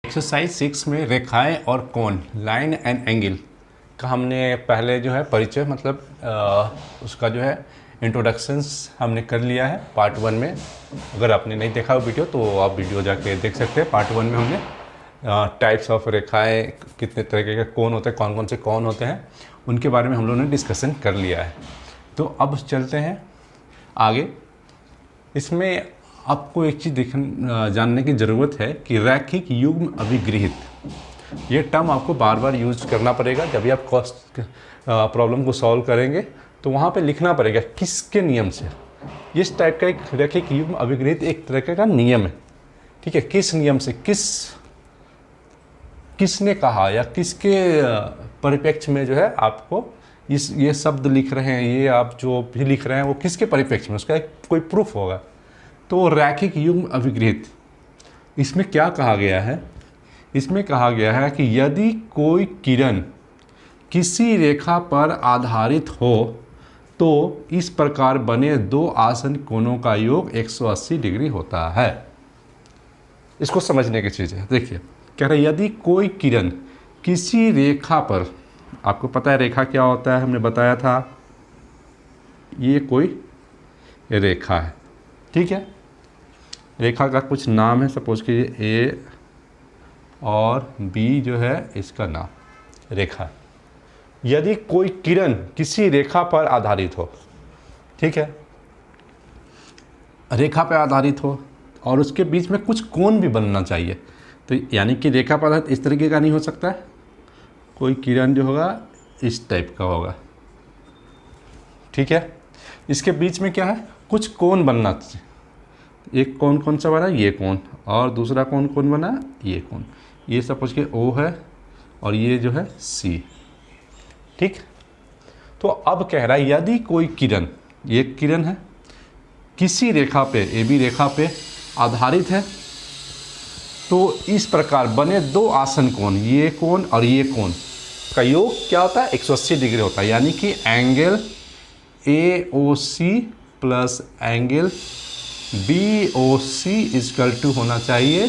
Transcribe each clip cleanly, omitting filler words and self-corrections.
Exercise 6 में रेखाएं और कोण लाइन एंड एंगल का हमने पहले जो है परिचय उसका जो है इंट्रोडक्शंस हमने कर लिया है पार्ट 1 में। अगर आपने नहीं देखा वो वीडियो तो आप वीडियो जाके देख सकते हैं। पार्ट 1 में हमने टाइप्स ऑफ रेखाएं, कितने तरीके के कोण होते हैं, कौन कौन से कोण होते हैं, उनके बारे में हम लोगों ने डिस्कशन कर लिया है। तो अब चलते हैं आगे। इसमें आपको एक चीज़ जानने की ज़रूरत है कि रैखिक युग्म अभिगृहित, ये टर्म आपको बार बार यूज करना पड़ेगा। जब भी आप प्रॉब्लम को सॉल्व करेंगे तो वहाँ पे लिखना पड़ेगा किसके नियम से। इस टाइप का एक रैखिक युग्म अभिगृहित एक तरह का नियम है, ठीक है। किस नियम से, किसने कहा या किसके परिप्रेक्ष्य में जो है आपको ये शब्द लिख रहे हैं, ये आप जो भी लिख रहे हैं वो किसके परिप्रेक्ष्य में, उसका कोई प्रूफ होगा। तो रैखिक युग्म अभिगृहित, इसमें क्या कहा गया है? इसमें कहा गया है कि यदि कोई किरण किसी रेखा पर आधारित हो तो इस प्रकार बने दो आसन कोणों का योग 180 डिग्री होता है। इसको समझने की चीज़ है। देखिए कह रहे यदि कोई किरण किसी रेखा पर, आपको पता है रेखा क्या होता है, हमने बताया था, ये कोई रेखा है, ठीक है। रेखा का कुछ नाम है, सपोज कीजिए ए और बी जो है इसका नाम रेखा। यदि कोई किरण किसी रेखा पर आधारित हो, ठीक है, रेखा पर आधारित हो और उसके बीच में कुछ कोण भी बनना चाहिए, तो यानी कि रेखा पर आधारित इस तरीके का नहीं हो सकता है। कोई किरण जो होगा इस टाइप का होगा, ठीक है। इसके बीच में क्या है, कुछ कोण बनना चाहिए। एक कोण कौन सा बना, ये कोण, और दूसरा कोण कौन बना, ये कोण। ये सपोज के ओ है और ये जो है सी, ठीक। तो अब कह रहा है यदि कोई किरण, ये किरण है, किसी रेखा पे, ए बी रेखा पे आधारित है तो इस प्रकार बने दो आसन कोण, ये कोण और ये कोण का योग क्या होता है, 180 डिग्री होता है। यानी कि angle AOC plus angle BOC equal to होना चाहिए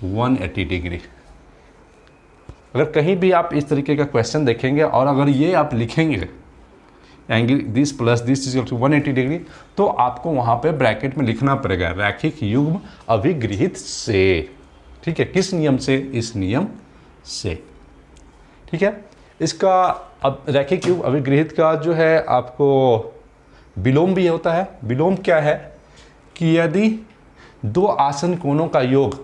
180 डिग्री। अगर कहीं भी आप इस तरीके का क्वेश्चन देखेंगे और अगर ये आप लिखेंगे angle this plus this equal to 180 degree, तो आपको वहाँ पे ब्रैकेट में लिखना पड़ेगा रैखिक युग्म अभिगृहित से, ठीक है। किस नियम से, इस नियम से, ठीक है। इसका अब रैखिक युग्म अभिगृहित का जो है आपको विलोम भी होता है। विलोम क्या है कि यदि दो आसन कोणों का योग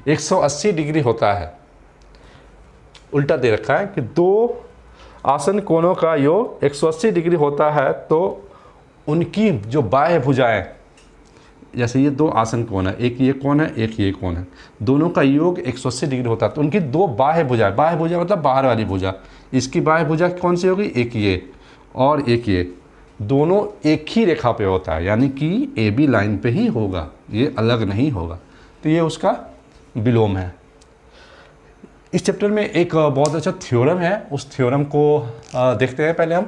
180 डिग्री होता है, उल्टा दे रखा है कि दो आसन कोणों का योग 180 डिग्री होता है तो उनकी जो बाह्य भुजाएं, जैसे ये दो आसन कोण है, एक ये कोण है एक ये कोण है, दोनों का योग 180 डिग्री होता है तो उनकी दो बाह्य भुजा, बाह्य भुजा मतलब बाहर वाली भुजा, इसकी बाह्य भुजा कौन सी होगी, एक ये और एक ये, दोनों एक ही रेखा पे होता है, यानी कि AB लाइन पे ही होगा, ये अलग नहीं होगा। तो ये उसका विलोम है। इस चैप्टर में एक बहुत अच्छा थ्योरम है, उस थ्योरम को देखते हैं। पहले हम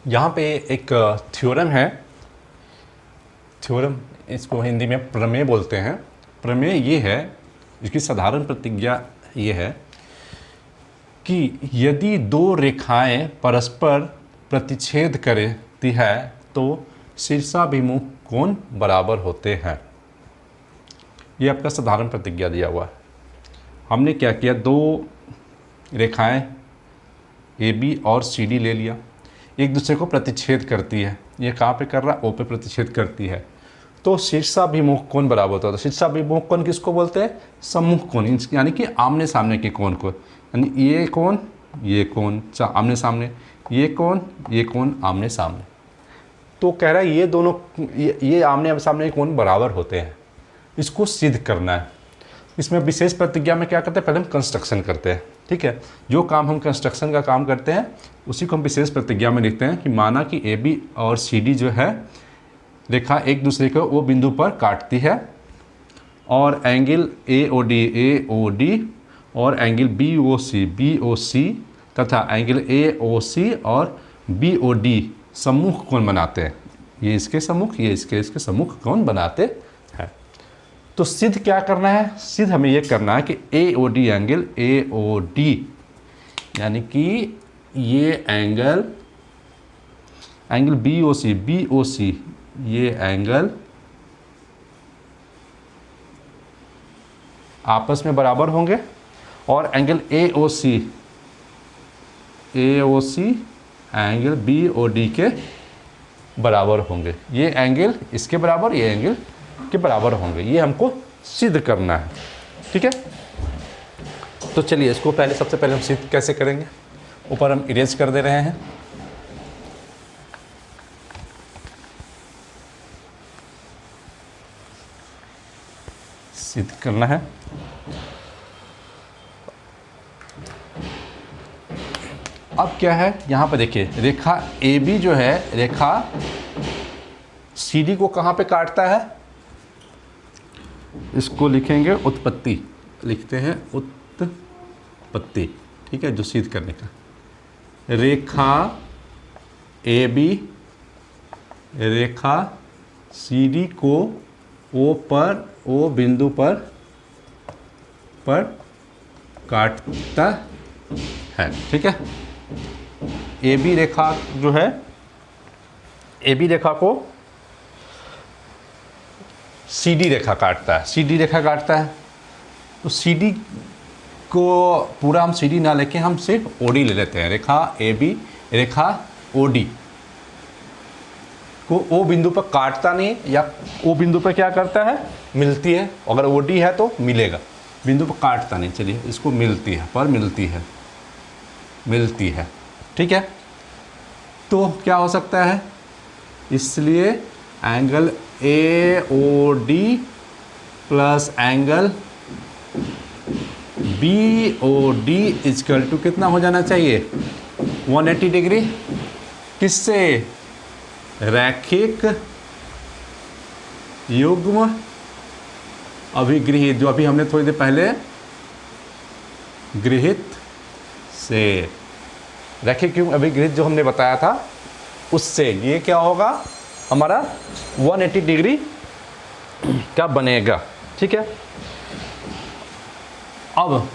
यहाँ पे एक थ्योरम है, थ्योरम इसको हिंदी में प्रमेय बोलते हैं। प्रमेय ये है, इसकी साधारण प्रतिज्ञा ये है कि यदि दो रेखाएं परस्पर प्रतिच्छेद करती है तो शीर्षाभिमुख कोण बराबर होते हैं। ये आपका साधारण प्रतिज्ञा दिया हुआ है। हमने क्या किया, दो रेखाएं AB और CD ले लिया, एक दूसरे को प्रतिच्छेद करती है। ये कहाँ पे कर रहा है, O पे प्रतिच्छेद करती है, तो शीर्षाभिमुख कोण बराबर होता है। तो शीर्षाभिमुख कोण किसको बोलते हैं, सम्मुख कोण, यानी कि आमने सामने के कोण को, यानी ये कोण आमने सामने, ये कोण आमने सामने। तो कह रहा है ये दोनों ये आमने सामने के कोण बराबर होते हैं, इसको सिद्ध करना है। इसमें विशेष प्रतिज्ञा में क्या करते हैं, पहले हम कंस्ट्रक्शन करते हैं, ठीक है। जो काम हम कंस्ट्रक्शन का काम करते हैं उसी को हम विशेष प्रतिज्ञा में लिखते हैं कि माना कि AB और CD जो है रेखा एक दूसरे को वो बिंदु पर काटती है और एंगल AOD और एंगल BOC तथा एंगल AOC और BOD सम्मुख कोण बनाते हैं। ये इसके सम्मुख, ये इसके सम्मुख कोण बनाते हैं। तो सिद्ध क्या करना है, सिद्ध हमें ये करना है कि AOD एंगल, AOD यानी कि ये एंगल BOC, ये एंगल आपस में बराबर होंगे और एंगल AOC एंगल BOD के बराबर होंगे। ये एंगल इसके बराबर, ये एंगल के बराबर होंगे। ये हमको सिद्ध करना है, ठीक है। तो चलिए इसको सबसे पहले हम सिद्ध कैसे करेंगे। ऊपर हम इरेज कर दे रहे हैं। सिद्ध करना है। अब क्या है, यहाँ पर देखिए रेखा AB जो है, रेखा CD को कहाँ पे काटता है, इसको लिखेंगे उत्पत्ति, लिखते हैं उत्पत्ति, ठीक है, जो सिद्ध करने का। रेखा AB रेखा CD को O बिंदु पर काटता है, ठीक है। AB रेखा जो है, AB रेखा को CD रेखा काटता है, CD रेखा काटता है। तो CD को पूरा हम CD ना लेके हम सिर्फ OD ले लेते हैं। रेखा AB रेखा OD को O बिंदु पर काटता नहीं, या O बिंदु पर क्या करता है, मिलती है। अगर OD है तो मिलेगा, बिंदु पर काटता नहीं। चलिए इसको मिलती है, ठीक है। तो क्या हो सकता है, इसलिए angle AOD plus angle BOD equal to कितना हो जाना चाहिए, 180 डिग्री। किससे, रैखिक युग्म अभिगृहित, जो अभी हमने थोड़ी देर पहले गृहित से, रैखिक युग्म अभिगृहित जो हमने बताया था उससे ये क्या होगा, हमारा 180 डिग्री का बनेगा, ठीक है। अब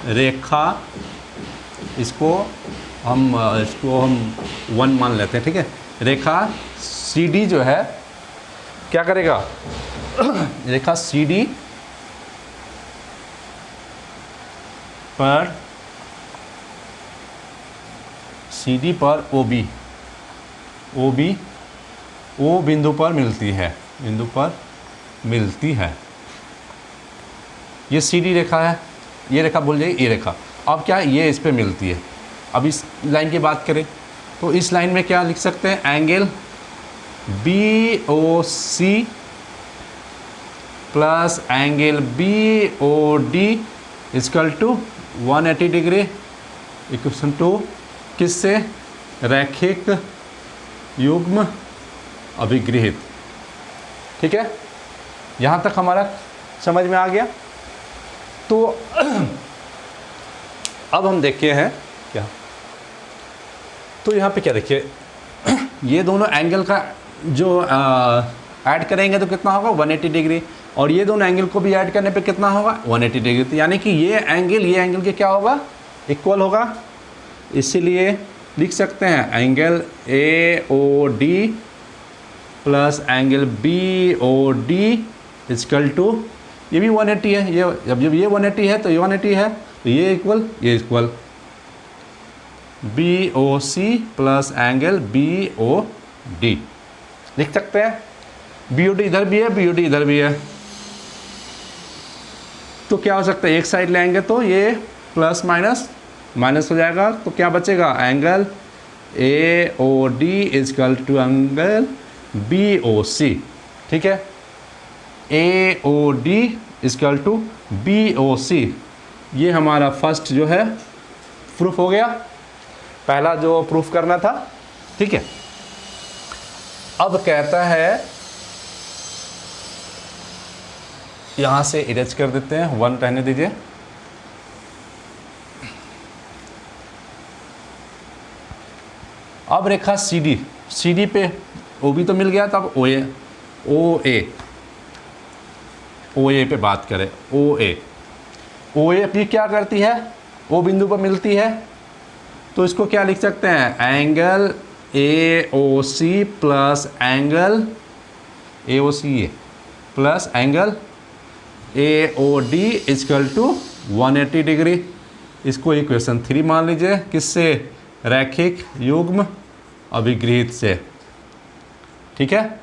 रेखा इसको हम 1 मान लेते हैं, ठीक है। रेखा CD जो है क्या करेगा, रेखा CD पर OB O बिंदु पर मिलती है, ये CD रेखा है, ये रेखा भूल जाइए, ये रेखा। अब क्या है, ये इस पे मिलती है। अब इस लाइन की बात करें तो इस लाइन में क्या लिख सकते हैं, angle BOC plus angle BOD equal to 180 degree, equation 2 किससे, रैखिक युग्म अभिगृहित, ठीक है। यहाँ तक हमारा समझ में आ गया। तो अब हम देखते हैं क्या, तो यहाँ पे क्या देखिए, ये दोनों एंगल का जो ऐड करेंगे तो कितना होगा, 180 डिग्री, और ये दोनों एंगल को भी ऐड करने पे कितना होगा, 180 डिग्री। तो यानी कि ये एंगल के क्या होगा, इक्वल होगा। इसीलिए लिख सकते हैं angle AOD plus angle BOD equal to, ये भी 180 है, ये जब ये 180 है तो ये 180 है, तो ये equal BOC plus angle BOD लिख सकते हैं। BOD इधर भी है, BOD इधर भी है, तो क्या हो सकता है, एक साइड लेंगे तो ये प्लस माइनस हो जाएगा, तो क्या बचेगा, angle AOD equal to angle BOC, ठीक है। AOD इक्वल टू BOC, ये हमारा फर्स्ट जो है प्रूफ हो गया, पहला जो प्रूफ करना था, ठीक है। अब कहता है, यहाँ से इरेज कर देते हैं, 1 रहने दीजिए। अब रेखा CD पे OB तो मिल गया, तो अब OA ओ ए पे बात करें, ओ ए अपनी क्या करती है, ओ बिंदु पर मिलती है, तो इसको क्या लिख सकते हैं, angle A O C plus angle A O C plus angle A O D is equal to 180 degree. इसको इक्वेशन 3 मान लीजिए, किससे, रैखिक युग्म अभिगृहित से। ठीक है,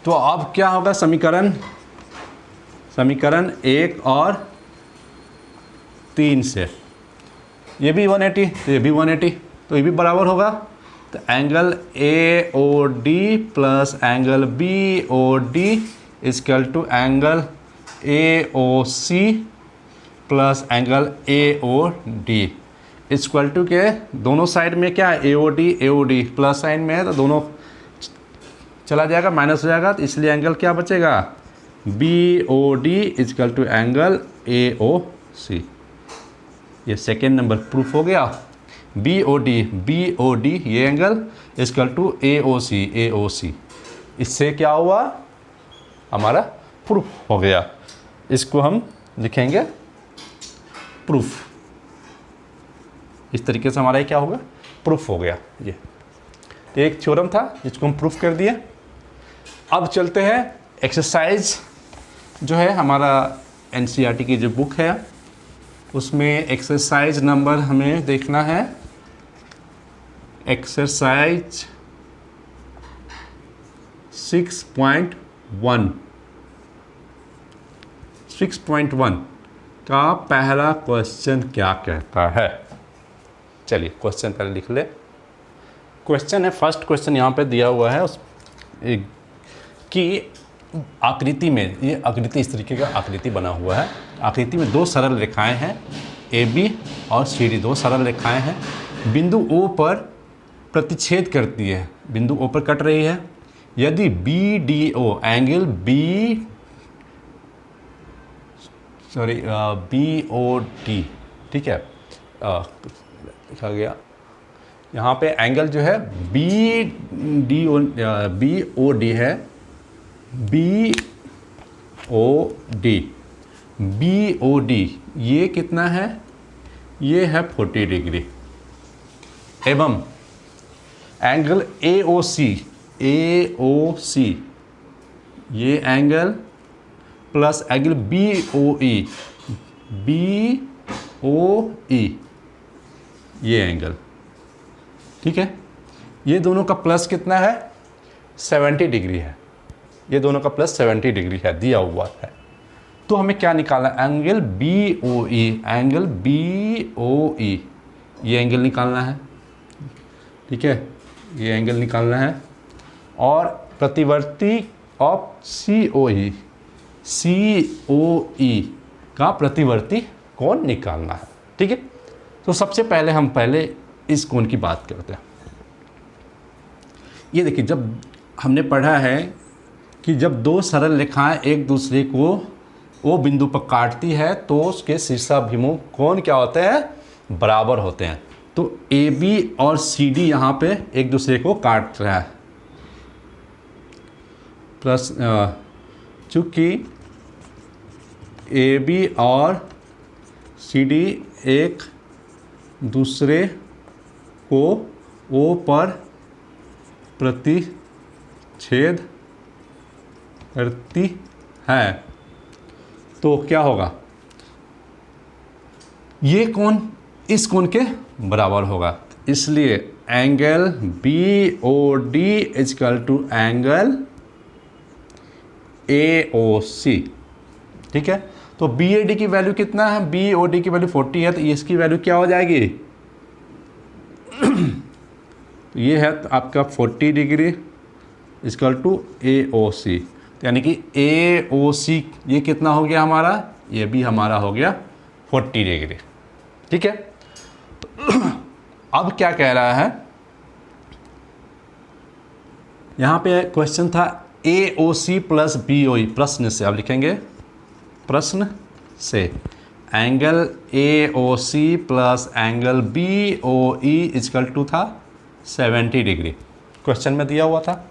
तो अब क्या होगा, समीकरण 1 और 3 से, ये भी 180 तो ये भी 180, तो ये भी बराबर होगा। तो angle A O D plus angle B O D is equal to angle A O C plus angle A O D equal to के दोनों साइड में क्या है, A O D plus sign में है तो दोनों चला जाएगा, माइनस हो जाएगा, तो इसलिए एंगल क्या बचेगा, B O D is equal to angle A O C. ये सेकेंड नंबर प्रूफ हो गया। बी ओ डी ये angle is equal to A O C, इससे क्या हुआ, हमारा प्रूफ हो गया। इसको हम लिखेंगे प्रूफ, इस तरीके से हमारा क्या होगा, प्रूफ हो गया। ये तो एक थ्योरम था जिसको हम प्रूफ कर दिए। अब चलते हैं एक्सरसाइज जो है हमारा एनसीईआरटी की जो बुक है उसमें एक्सरसाइज नंबर हमें देखना है, एक्सरसाइज 6.1 का पहला क्वेश्चन क्या कहता है। चलिए क्वेश्चन पहले लिख ले। क्वेश्चन है, फर्स्ट क्वेश्चन यहाँ पे दिया हुआ है उस कि आकृति में, ये आकृति इस तरीके का आकृति बना हुआ है। आकृति में दो सरल रेखाएं हैं, ए बी और सी डी, दो सरल रेखाएं हैं। बिंदु ओ पर प्रतिच्छेद करती है, बिंदु ओ पर कट रही है। यदि B D O angle B O D, ठीक है, लिखा गया यहाँ पे एंगल जो है बी ओ डी है, बी ओ डी ये कितना है, ये है 40 डिग्री। एवं एंगल ए ओ सी ये angle plus angle B O E ये एंगल, ठीक है, ये दोनों का प्लस कितना है, 70 डिग्री है। ये दोनों का प्लस 70 डिग्री है, दिया हुआ है। तो हमें क्या निकालना है, एंगल बी ओ ई ये एंगल निकालना है, ठीक है, ये एंगल निकालना है। और प्रतिवर्ती ऑफ सी ओ ई का प्रतिवर्ती कोण निकालना है, ठीक है। तो सबसे पहले हम इस कोण की बात करते हैं। ये देखिए, जब हमने पढ़ा है कि जब दो सरल रेखाएं एक दूसरे को ओ बिंदु पर काटती है तो उसके शीर्षाभिमुख कोण क्या होते हैं, बराबर होते हैं। तो ए बी और सी डी यहाँ पे एक दूसरे को काट रहा है, प्लस चूँकि ए बी और सी डी एक दूसरे को ओ पर प्रतिच्छेद करती है तो क्या होगा, ये कोण इस कोण के बराबर होगा। इसलिए angle B O D is equal to angle A O C, ठीक है। तो बी ए डी की वैल्यू कितना है, बी ओ डी की वैल्यू 40 है, तो इसकी वैल्यू क्या हो जाएगी तो ये है तो आपका 40 degree is equal to A O सी, तो यानी कि ए ओ सी ये कितना हो गया हमारा, ये भी हमारा हो गया 40 डिग्री, ठीक है। अब क्या कह रहा है, यहाँ पे क्वेश्चन था ए O C plus B O ई, प्रश्न से अब लिखेंगे, प्रश्न से angle A O C plus angle B O E equal to था 70 डिग्री, क्वेश्चन में दिया हुआ था।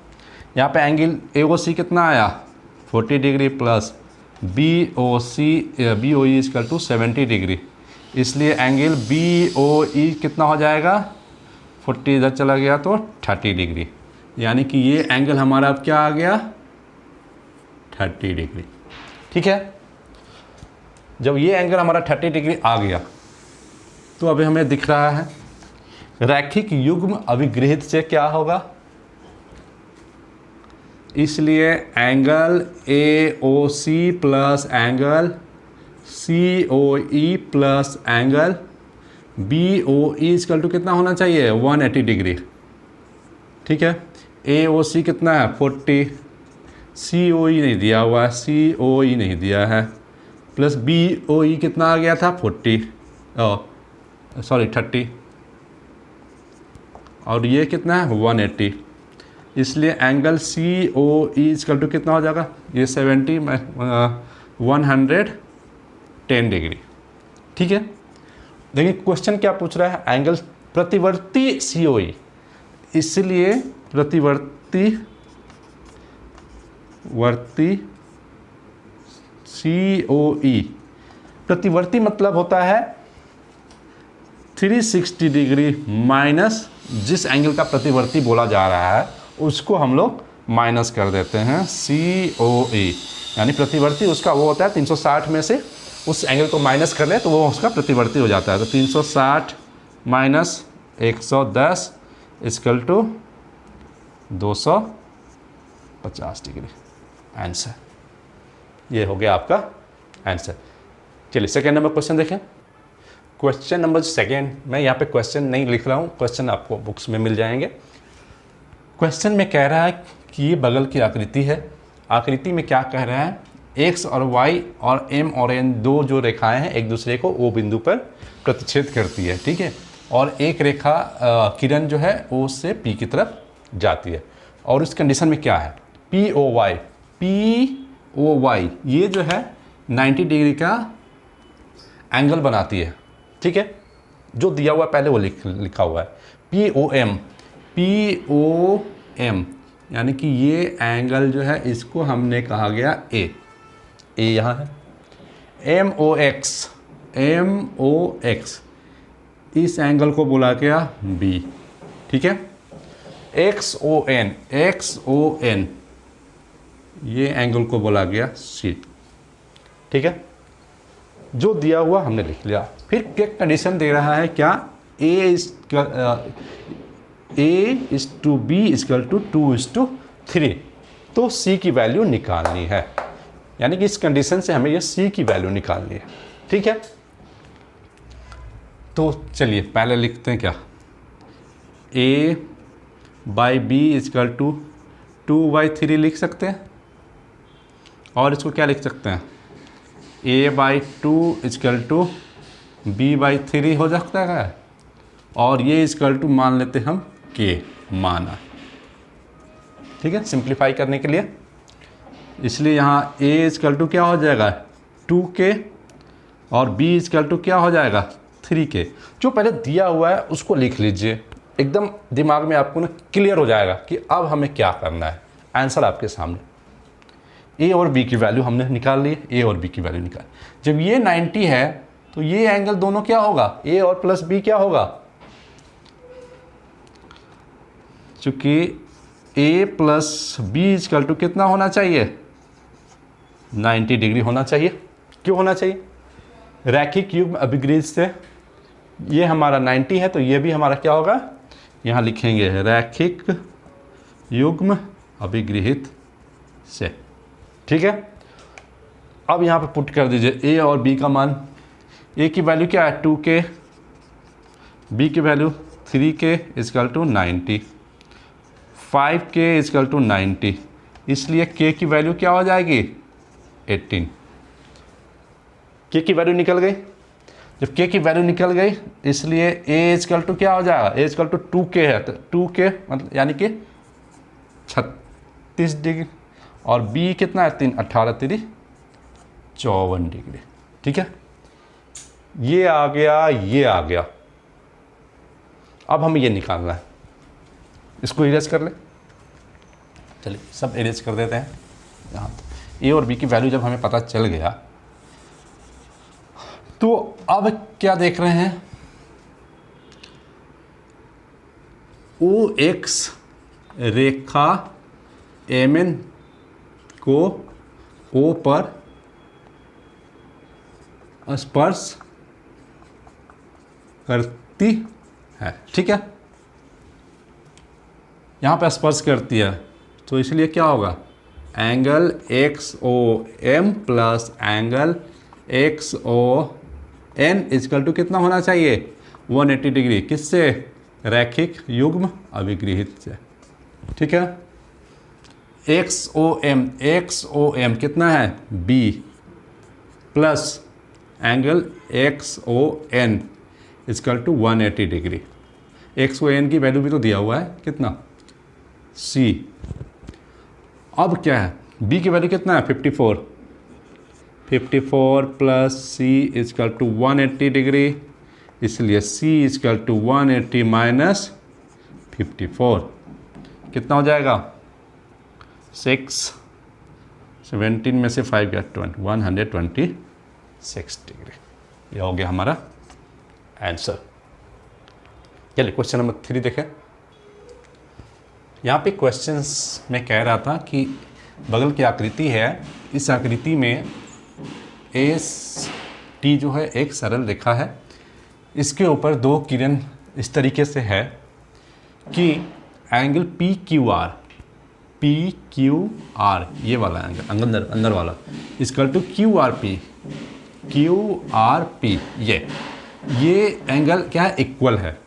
यहाँ पे एंगल ए ओ सी कितना आया 40 degree plus B O E equal to 70 degree, इसलिए एंगल बी ओ ई कितना हो जाएगा, 40 इधर चला गया तो 30 डिग्री, यानी कि ये एंगल हमारा अब क्या आ गया, 30 डिग्री। ठीक है, जब ये एंगल हमारा 30 डिग्री आ गया तो अभी हमें दिख रहा है रैखिक युग्म अभिगृहित से क्या होगा, इसलिए angle A O C plus angle C O E plus angle B O E equal to कितना होना चाहिए, 180 डिग्री। ठीक है, ए ओ सी कितना है 40, सी ओ ई नहीं दिया हुआ है, सी ओ ई नहीं दिया है, प्लस बी ओ ई कितना आ गया था 30, और ये कितना है 180, इसलिए angle C O E equal to कितना हो जाएगा, ये 70 110 डिग्री। ठीक है, देखिए क्वेश्चन क्या पूछ रहा है, एंगल प्रतिवर्ती सी ओ ई, इसलिए प्रतिवर्ती सी ओ ई, प्रतिवर्ती मतलब होता है 360 डिग्री माइनस जिस एंगल का प्रतिवर्ती बोला जा रहा है उसको हम लोग माइनस कर देते हैं सी ओ ई, यानी प्रतिवर्ती उसका वो होता है 360 में से उस एंगल को माइनस कर ले तो वो उसका प्रतिवर्ती हो जाता है। तो 360 minus 110 equal to 250 degree, answer ये हो गया आपका आंसर। चलिए सेकेंड नंबर क्वेश्चन देखें। क्वेश्चन नंबर सेकेंड, मैं यहाँ पे क्वेश्चन नहीं लिख रहा हूँ, क्वेश्चन आपको बुक्स में मिल जाएंगे। क्वेश्चन में कह रहा है कि ये बगल की आकृति है, आकृति में क्या कह रहा है, एक्स और वाई और एम और एन दो जो रेखाएं हैं एक दूसरे को ओ बिंदु पर प्रतिच्छेद करती है। ठीक है, और एक रेखा किरण जो है ओ से पी की तरफ जाती है, और उस कंडीशन में क्या है, पी ओ वाई ये जो है 90 डिग्री का एंगल बनाती है। ठीक है, जो दिया हुआ पहले वो लिखा हुआ है पी ओ एम, यानी कि ये एंगल जो है इसको हमने कहा गया ए यहाँ है, एम ओ एक्स इस एंगल को बोला गया बी। ठीक है, एक्स ओ एन ये एंगल को बोला गया सी। ठीक है, जो दिया हुआ हमने लिख लिया। फिर क्या कंडीशन दे रहा है, क्या A is to B is equal to 2:3, तो सी की वैल्यू निकालनी है, यानी कि इस कंडीशन से हमें ये सी की वैल्यू निकालनी है। ठीक है, तो चलिए पहले लिखते हैं क्या, a by B is equal to 2/3 लिख सकते हैं, और इसको क्या लिख सकते हैं, a/2 इजकल टू b/3 हो सकता है, और ये इजकल टू मान लेते हम k माना। ठीक है, सिंप्लीफाई करने के लिए, इसलिए यहाँ a इजकल टू क्या हो जाएगा 2k, और b इजकल टू क्या हो जाएगा 3k। जो पहले दिया हुआ है उसको लिख लीजिए, एकदम दिमाग में आपको ना क्लियर हो जाएगा कि अब हमें क्या करना है। आंसर आपके सामने, a और b की वैल्यू हमने निकाल ली, a और b की वैल्यू निकाल। जब ये 90 है तो ये एंगल दोनों क्या होगा, a और प्लस b क्या होगा, चूंकि a plus B is equal to कितना होना चाहिए 90 डिग्री होना चाहिए। क्यों होना चाहिए, रैखिक युग्म अभिगृहित से ये हमारा 90 है तो ये भी हमारा क्या होगा, यहाँ लिखेंगे रैखिक युग्म अभिगृहित से। ठीक है, अब यहाँ पे पुट कर दीजिए a और b का मान। a की वैल्यू क्या है 2k, b की value 3k equal to 90, 5k equal to 90, इसलिए k की वैल्यू क्या हो जाएगी 18। k की वैल्यू निकल गई, जब k की वैल्यू निकल गई इसलिए a इजकल टू क्या हो जाएगा, a इजकल टू 2k है, तो 2k मतलब यानी कि 36 डिग्री, और b कितना है 18 3 54 डिग्री। ठीक है, ये आ गया, ये आ गया। अब हमें ये निकालना है, इसको इरेज कर ले, चलिए सब इरेज कर देते हैं। यहाँ ए और बी की वैल्यू जब हमें पता चल गया, तो अब क्या देख रहे हैं, ओ एक्स रेखा एम एन को ओ पर स्पर्श करती है, ठीक है। यहाँ पे स्पर्श करती है, तो इसलिए क्या होगा, angle X O M plus angle X O N equal to कितना होना चाहिए, 180 डिग्री। किससे, रैखिक युग्म अभिगृहित से, ठीक है। एक्स ओ एम कितना है, B plus angle X O N equal to 180 degree. X O N की वैल्यू भी तो दिया हुआ है, कितना, सी। अब क्या है, बी की वैल्यू कितना है, 54 plus C equal to 180 degree, इसलिए सी इजकल टू 180 माइनस 54 कितना हो जाएगा, 6, 17 में से 5 गया 126 डिग्री। यह हो गया हमारा आंसर। चलिए क्वेश्चन नंबर 3 देखें। यहाँ पे क्वेश्चंस में कह रहा था कि बगल की आकृति है, इस आकृति में एस टी जो है एक सरल रेखा है, इसके ऊपर दो किरण इस तरीके से है कि एंगल पी क्यू आर ये वाला एंगल अंदर वाला equal to Q R P ये एंगल क्या है, इक्वल है।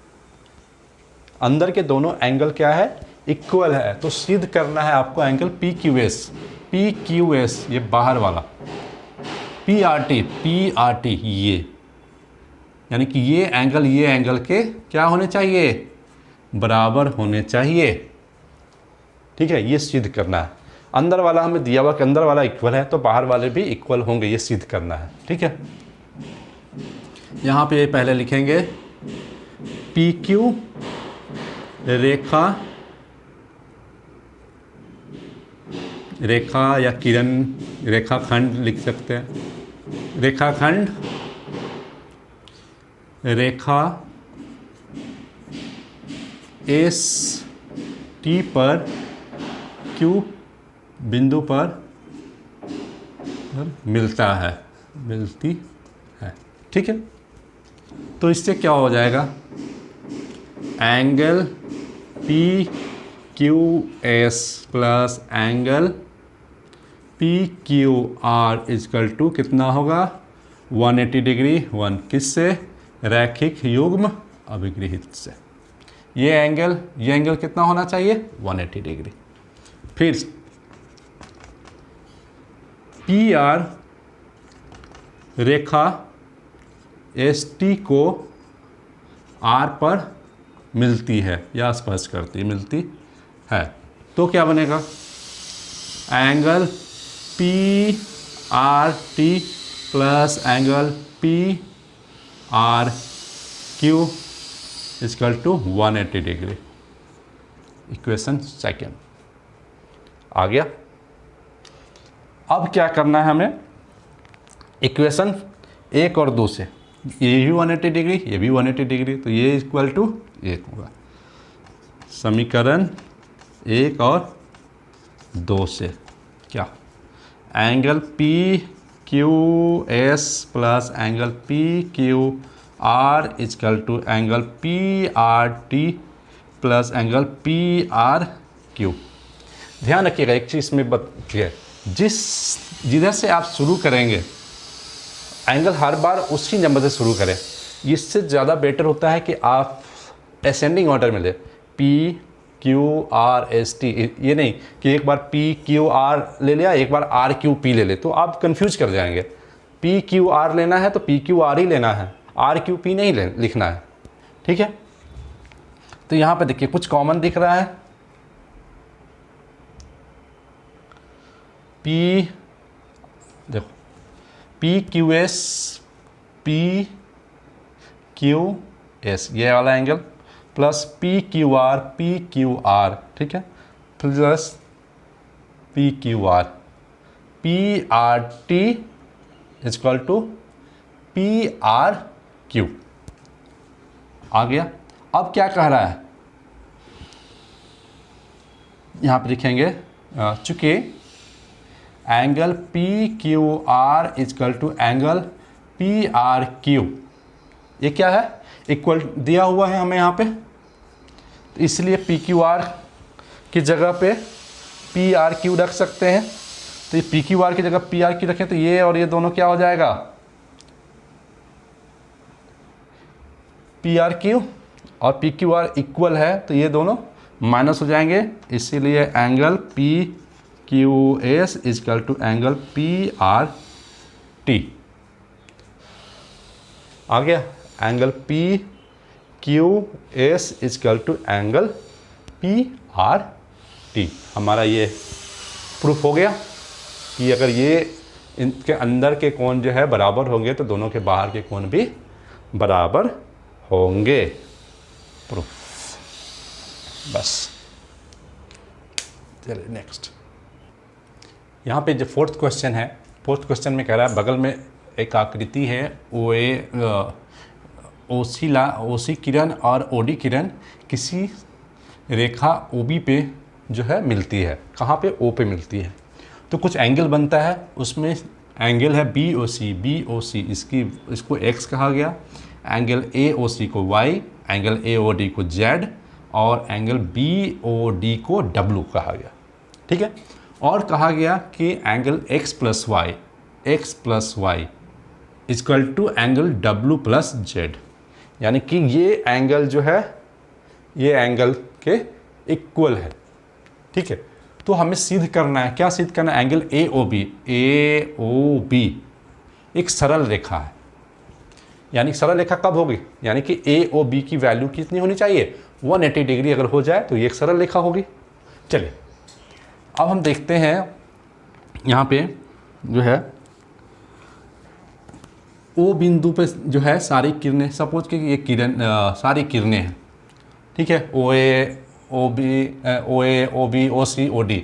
अंदर के दोनों एंगल क्या है, इक्वल है। तो सिद्ध करना है आपको एंगल पी क्यू एस ये बाहर वाला, पी आर टी ये, यानी कि ये एंगल के क्या होने चाहिए, बराबर होने चाहिए, ठीक है। ये सिद्ध करना है। अंदर वाला हमें दिया हुआ कि अंदर वाला इक्वल है, तो बाहर वाले भी इक्वल होंगे, ये सिद्ध करना है, ठीक है। यहाँ पे पहले लिखेंगे पी क्यू रेखा या किरण, रेखाखंड लिख सकते हैं, रेखाखंड रेखा एस टी पर क्यू बिंदु पर मिलती है, ठीक है। तो इससे क्या हो जाएगा, angle P Q S plus angle P Q R equal to कितना होगा, 180 डिग्री, 1 किससे, रैखिक युग्म अभिगृहित से। ये एंगल कितना होना चाहिए, 180 डिग्री। फिर पी आर रेखा एस टी को आर पर मिलती है या स्पर्श मिलती है, तो क्या बनेगा, angle P R T plus angle P R Q is equal to 180 degree. Equation second आ गया। अब क्या करना है हमें, इक्वेशन 1 और 2 से, ये भी 180 डिग्री, ये भी 180 डिग्री, तो ये इक्वल टू 1 होगा। समीकरण 1 और 2 से क्या, angle P Q S plus angle P Q R equal to angle P R T plus angle P R Q. ध्यान रखिएगा एक चीज़ में बताइए, जिधर से आप शुरू करेंगे एंगल हर बार उसी नंबर से शुरू करें। इससे ज़्यादा बेटर होता है कि आप असेंडिंग ऑर्डर में ले, P Q R S T, ये नहीं कि एक बार पी क्यू आर ले लिया, एक बार आर क्यू पी ले ले, तो आप कंफ्यूज कर जाएंगे। पी क्यू आर लेना है तो पी क्यू आर ही लेना है, आर क्यू पी नहीं लिखना है, ठीक है। तो यहाँ पे देखिए कुछ कॉमन दिख रहा है, पी देखो पी क्यू एस ये वाला angle plus P Q R, ठीक है, plus P Q R P R T is equal to P R Q. आ गया। अब क्या कह रहा है, यहाँ पे लिखेंगे चूंकि angle P Q R equal to angle P R Q, ये क्या है, इक्वल दिया हुआ है हमें यहाँ पे, तो इसलिए पी क्यू आर की जगह पे पी आर क्यू रख सकते हैं। तो ये पी क्यू आर की जगह पी आर क्यू रखें तो ये और ये दोनों क्या हो जाएगा, पी आर क्यू, और पी क्यू आर इक्वल है तो ये दोनों माइनस हो जाएंगे, इसीलिए angle P Q S is equal to angle P R T. आ गया, angle P Q S is equal to angle P R T. हमारा ये प्रूफ हो गया कि अगर ये इनके अंदर के कोण जो है बराबर होंगे तो दोनों के बाहर के कोण भी बराबर होंगे। प्रूफ। बस, चलिए नेक्स्ट। यहाँ पे जो फोर्थ क्वेश्चन है, फोर्थ क्वेश्चन में कह रहा है बगल में एक आकृति है, ओसी किरण और ओडी किरण किसी रेखा ओबी पे जो है मिलती है। कहाँ पे, ओ पे मिलती है। तो कुछ एंगल बनता है, उसमें एंगल है बी ओ सी, इसको एक्स कहा गया, एंगल ए ओ सी को Y, angle A O D को जेड, और एंगल बी ओ डी को डब्लू कहा गया। ठीक है। और कहा गया कि angle X plus Y equal to angle W plus Z, यानी कि ये एंगल जो है ये एंगल के इक्वल है। ठीक है। तो हमें सिद्ध करना है, क्या सिद्ध करना है, एंगल ए ओ बी एक सरल रेखा है। यानी सरल रेखा कब होगी, यानी कि ए ओ बी की वैल्यू कितनी होनी चाहिए, 180 डिग्री अगर हो जाए तो ये एक सरल रेखा होगी। चलिए अब हम देखते हैं यहाँ पे जो है ओ बिंदु पे जो है सारी किरणें, सपोज कि ये किरण सारी किरणें हैं। ठीक है। ओ ए ओ बी ओ सी ओ डी,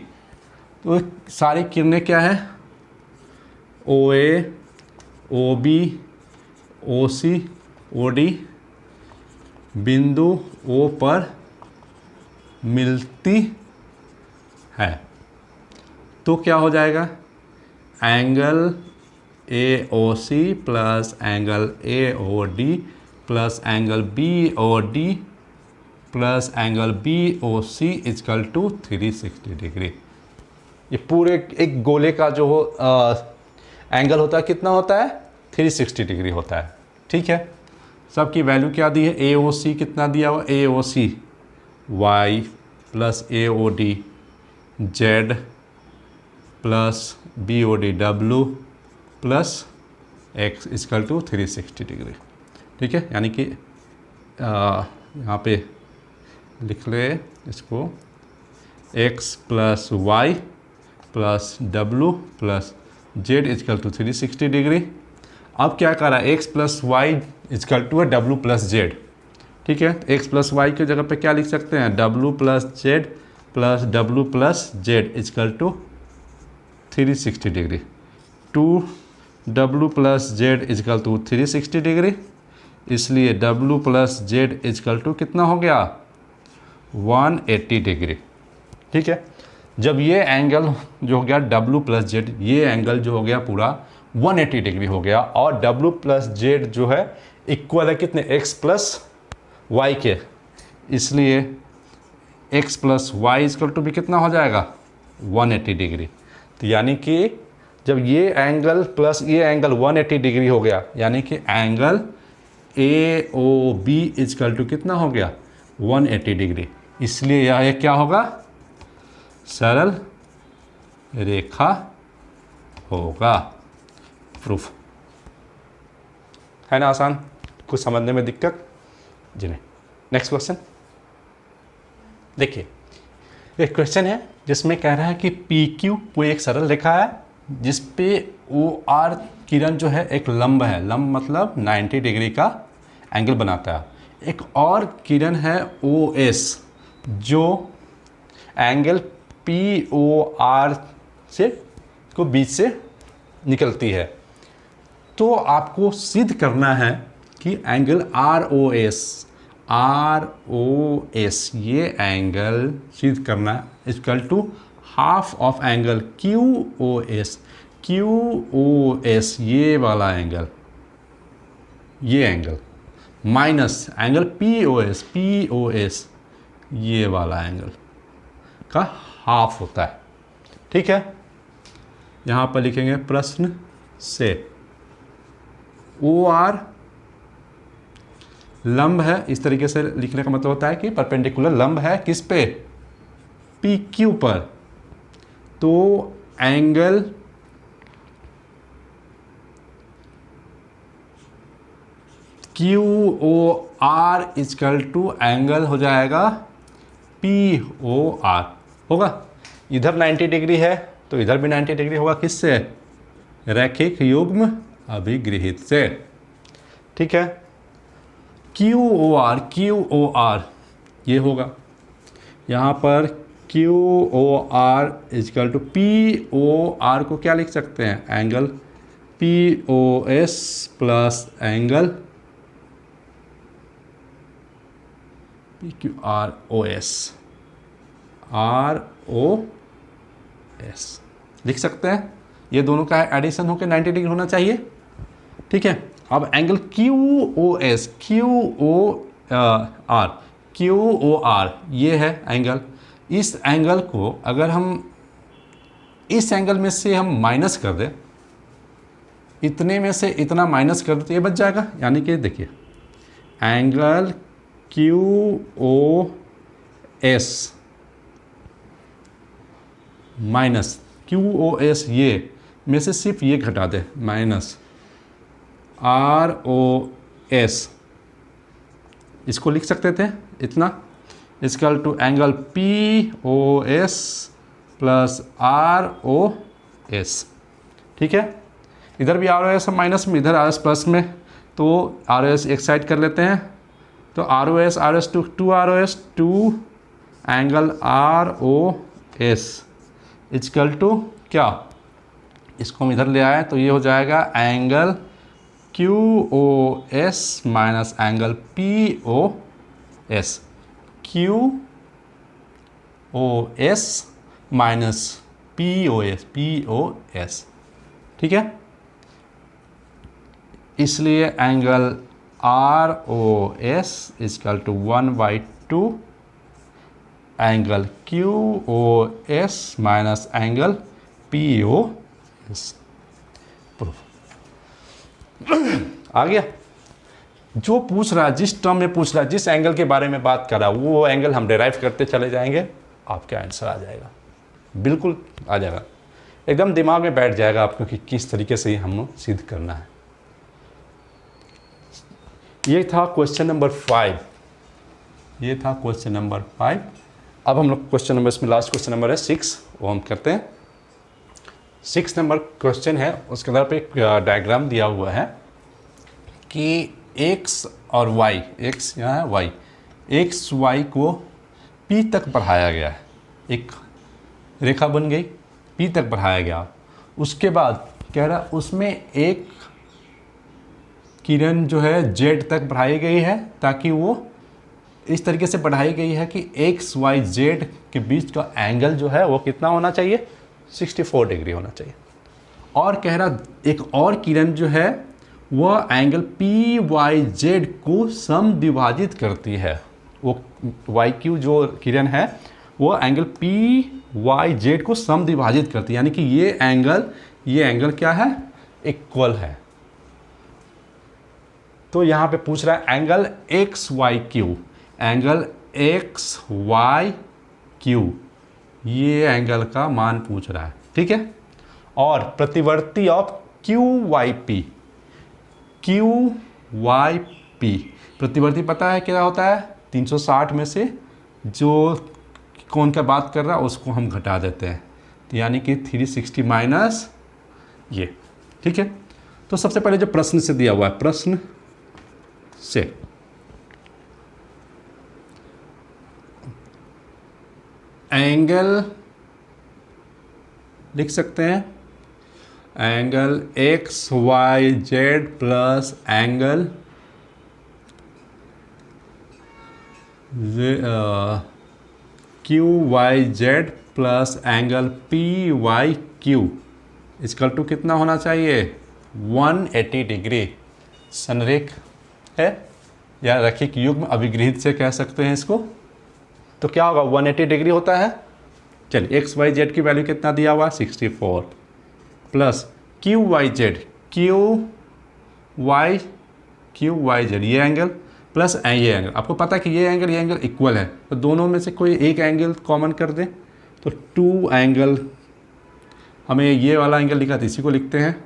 तो सारी किरणें क्या है, ओ ए ओ बी ओ सी ओ डी बिंदु ओ पर मिलती है। तो क्या हो जाएगा, angle A O C plus angle A O D plus angle B O D plus angle B O C equal to 360 degree. ये पूरे एक गोले का जो एंगल होता है कितना होता है, 360 डिग्री होता है। ठीक है। सबकी वैल्यू क्या दी है, ए ओ सी कितना दिया हुआ, A O C Y plus A O D Z plus B O D W plus X is equal to 360 degree. ठीक है। यानी कि यहाँ पे लिख ले इसको, x plus Y plus W plus Z is equal to 360 degree. अब क्या कर रहा है, x plus Y equal to है डब्लू प्लस जेड। ठीक है। x प्लस वाई की जगह पे क्या लिख सकते हैं, W plus Z plus W plus Z is equal to 360 degree. 2 W plus Z is equal to 360 degree, इसलिए W plus Z is equal to कितना हो गया, 180 डिग्री। ठीक है। जब ये एंगल जो हो गया डब्लू प्लस जेड, ये एंगल जो हो गया पूरा 180 डिग्री हो गया, और डब्लू प्लस जेड जो है इक्वल है कितने, एक्स प्लस वाई के, इसलिए X plus Y equal to भी कितना हो जाएगा, 180 डिग्री। तो यानी कि जब ये एंगल प्लस ये एंगल 180 डिग्री हो गया, यानी कि angle A O B is equal to कितना हो गया, 180 डिग्री। इसलिए यह क्या होगा, सरल रेखा होगा। प्रूफ है ना, आसान, कुछ समझने में दिक्कत जी नहीं। नेक्स्ट क्वेश्चन देखिए, एक क्वेश्चन है जिसमें कह रहा है कि पी क्यू कोई एक सरल रेखा है जिस पे ओ आर किरण जो है एक लंब है, लंब मतलब 90 डिग्री का एंगल बनाता है। एक और किरण है ओ एस जो एंगल पी ओ आर से को बीच से निकलती है। तो आपको सिद्ध करना है कि एंगल आर ओ एस ये एंगल सिद्ध करना equal to half of angle Q O S ये वाला एंगल, ये angle minus angle P O S ये वाला एंगल का हाफ होता है। ठीक है, यहाँ पर लिखेंगे प्रश्न से ओ आर लंब है, इस तरीके से लिखने का मतलब होता है कि परपेंडिकुलर लंब है किस पे, पी क्यू पर। तो angle Q O R equal to angle हो जाएगा पी ओ आर होगा। इधर 90 डिग्री है तो इधर भी 90 डिग्री होगा, किससे, रैखिक युग्म अभिगृहित से। ठीक है, क्यू ओ आर ये होगा, यहाँ पर Q O R equal to P O R को क्या लिख सकते हैं, angle P O S plus angle P Q R O S लिख सकते हैं। ये दोनों का एडिशन होकर 90 डिग्री होना चाहिए। ठीक है, अब एंगल क्यू ओ आर ये है एंगल। इस एंगल को अगर हम इस एंगल में से हम माइनस कर दें, इतने में से इतना माइनस कर दें तो ये बच जाएगा। यानी कि देखिए angle Q O S minus Q O S ये में से सिर्फ ये घटा दे, माइनस आर ओ एस, इसको लिख सकते थे इतना equal to angle P O S plus R O S. ठीक है, इधर भी आर ओ एस माइनस में, इधर आर एस प्लस में, तो आर ओ एस एक साइड कर लेते हैं। तो R O S to R O S to angle R O S equal to क्या, इसको हम इधर ले आए तो ये हो जाएगा angle Q O S minus angle P O S, Q O S minus P O S. ठीक है, इसलिए angle R O S equal to 1/2 angle Q O S minus angle P O S. आ गया। जो पूछ रहा है, जिस टर्म में पूछ रहा है, जिस एंगल के बारे में बात कर रहा है, वो एंगल हम डिराइव करते चले जाएंगे, आपका आंसर आ जाएगा, बिल्कुल आ जाएगा, एकदम दिमाग में बैठ जाएगा आपको कि किस तरीके से हमको सिद्ध करना है। ये था क्वेश्चन नंबर 5, ये था क्वेश्चन नंबर 5। अब हम लोग क्वेश्चन नंबर, इसमें लास्ट क्वेश्चन नंबर है 6, वो हम करते हैं। 6 नंबर क्वेश्चन है, उसके अंदर पे एक डायग्राम दिया हुआ है कि x और y, x यहाँ है y, x y को p तक बढ़ाया गया है, एक रेखा बन गई, p तक बढ़ाया गया। उसके बाद कह रहा उसमें एक किरण जो है z तक बढ़ाई गई है, ताकि वो इस तरीके से बढ़ाई गई है कि x y z के बीच का एंगल जो है वो कितना होना चाहिए, 64 डिग्री होना चाहिए। और कह रहा एक और किरण जो है वह एंगल पी वाई जेड को समद्विभाजित करती है। वो वाई क्यू जो किरण है वो एंगल पी वाई जेड को समद्विभाजित करती है, यानी कि ये एंगल क्या है, इक्वल है। तो यहाँ पे पूछ रहा है angle X Y Q, angle X Y Q, ये एंगल का मान पूछ रहा है। ठीक है, और प्रतिवर्ती of Q Y P, Q Y P प्रतिवर्ती पता है क्या होता है, 360 में से जो कौन का बात कर रहा है उसको हम घटा देते हैं, तो यानी कि 360 माइनस ये। ठीक है, तो सबसे पहले जो प्रश्न से दिया हुआ है, प्रश्न से एंगल लिख सकते हैं angle X Y Z plus angle Q Y Z plus angle P Y Q equal to कितना होना चाहिए 180 डिग्री। संरेख है या रैखिक युग्म अभिगृहित से कह सकते हैं इसको। तो क्या होगा 180 डिग्री होता है। चलिए एक्स वाई जेड की वैल्यू कितना दिया हुआ 64 प्लस क्यू वाई जेड ये एंगल प्लस ये एंगल। आपको पता है कि ये एंगल इक्वल है, तो दोनों में से कोई एक एंगल कॉमन कर दें तो 2 एंगल, हमें ये वाला एंगल लिखा था इसी को लिखते हैं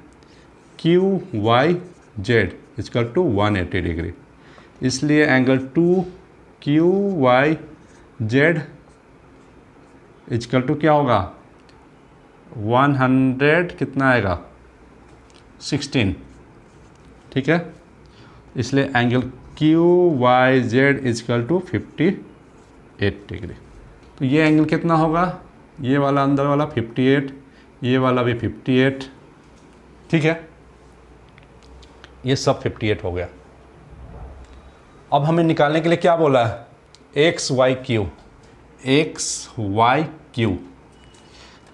Q Y Z equal to 180 degree. इसलिए angle 2 Q Y Z equal to क्या होगा 100 कितना आएगा 16, ठीक है। इसलिए angle Q Y Z equal to 58 degree. तो ये एंगल कितना होगा, ये वाला अंदर वाला 58, ये वाला भी 58, ठीक है। ये सब 58 हो गया। अब हमें निकालने के लिए क्या बोला है एक्स वाई क्यू,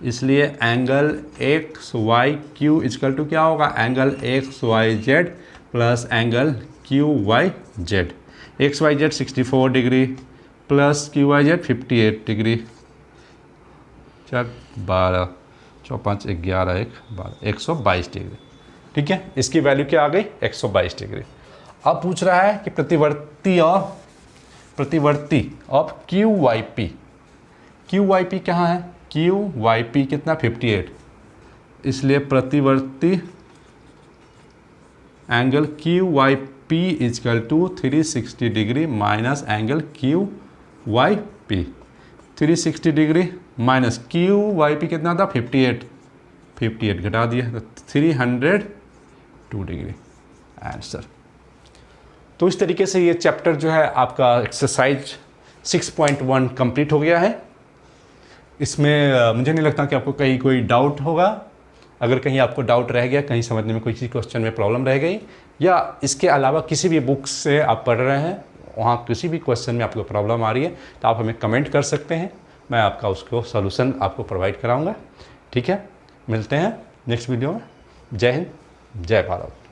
इसलिए angle X Y Q equal to क्या होगा angle X Y Z plus angle Q Y Z. X Y Z 64 degree plus Q Y Z 58 degree, 4 12 4 5 11 1 12 122 degree, ठीक है। इसकी वैल्यू क्या आ गई 122 डिग्री। अब पूछ रहा है कि प्रतिवर्ती ऑफ क्यू वाई पी कहाँ है, क्यू वाई पी कितना 58, इसलिए प्रतिवर्ती angle Q Y P equal to 360 degree minus angle Q Y P. 360 degree minus Q Y P कितना था 58 घटा दिया तो 302 डिग्री आंसर। तो इस तरीके से ये चैप्टर जो है आपका एक्सरसाइज 6.1 कंप्लीट हो गया है। इसमें मुझे नहीं लगता कि आपको कहीं कोई डाउट होगा। अगर कहीं आपको डाउट रह गया, कहीं समझने में कोई किसी क्वेश्चन में प्रॉब्लम रह गई, या इसके अलावा किसी भी बुक से आप पढ़ रहे हैं वहाँ किसी भी क्वेश्चन में आपको प्रॉब्लम आ रही है तो आप हमें कमेंट कर सकते हैं, मैं आपका उसको सॉल्यूशन आपको प्रोवाइड कराऊंगा, ठीक है। मिलते हैं नेक्स्ट वीडियो में। जय हिंद, जय भारत।